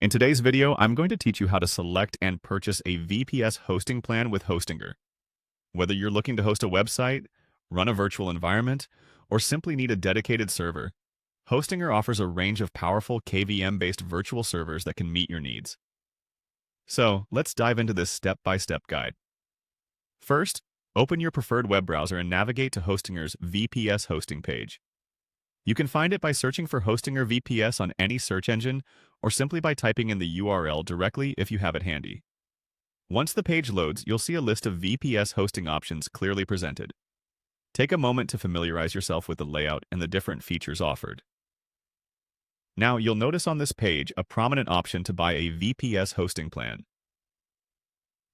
In today's video, I'm going to teach you how to select and purchase a VPS hosting plan with Hostinger. Whether you're looking to host a website, run a virtual environment, or simply need a dedicated server, Hostinger offers a range of powerful KVM-based virtual servers that can meet your needs. So, let's dive into this step-by-step guide. First, open your preferred web browser and navigate to Hostinger's VPS hosting page. You can find it by searching for Hostinger VPS on any search engine or simply by typing in the URL directly if you have it handy. Once the page loads, you'll see a list of VPS hosting options clearly presented. Take a moment to familiarize yourself with the layout and the different features offered. Now, you'll notice on this page a prominent option to buy a VPS hosting plan.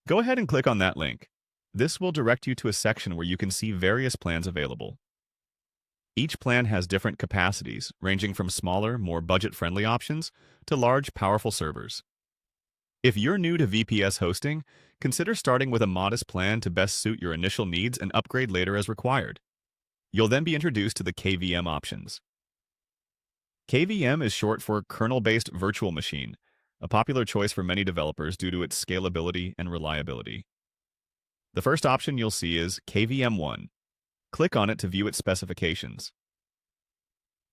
Go ahead and click on that link. This will direct you to a section where you can see various plans available. Each plan has different capacities, ranging from smaller, more budget-friendly options to large, powerful servers. If you're new to VPS hosting, consider starting with a modest plan to best suit your initial needs and upgrade later as required. You'll then be introduced to the KVM options. KVM is short for Kernel-Based Virtual Machine, a popular choice for many developers due to its scalability and reliability. The first option you'll see is KVM1. Click on it to view its specifications.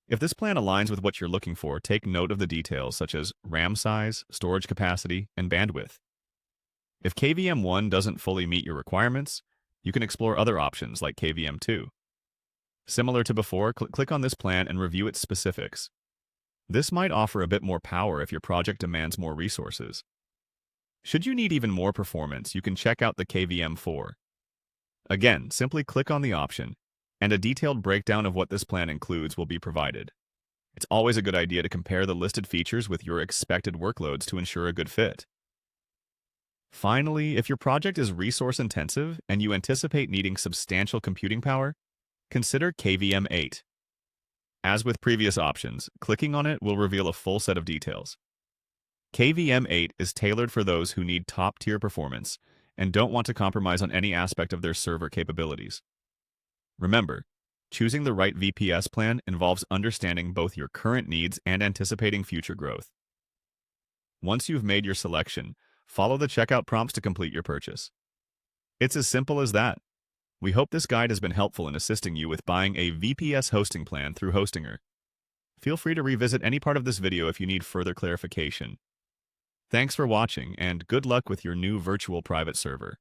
If this plan aligns with what you're looking for, take note of the details such as RAM size, storage capacity, and bandwidth. If KVM1 doesn't fully meet your requirements, you can explore other options like KVM2. Similar to before, click on this plan and review its specifics. This might offer a bit more power if your project demands more resources. Should you need even more performance, you can check out the KVM4. Again, simply click on the option, and a detailed breakdown of what this plan includes will be provided. It's always a good idea to compare the listed features with your expected workloads to ensure a good fit. Finally, if your project is resource-intensive and you anticipate needing substantial computing power, consider KVM8. As with previous options, clicking on it will reveal a full set of details. KVM8 is tailored for those who need top-tier performance and don't want to compromise on any aspect of their server capabilities. Remember, choosing the right VPS plan involves understanding both your current needs and anticipating future growth. Once you've made your selection, follow the checkout prompts to complete your purchase. It's as simple as that. We hope this guide has been helpful in assisting you with buying a VPS hosting plan through Hostinger. Feel free to revisit any part of this video if you need further clarification. Thanks for watching, and good luck with your new virtual private server.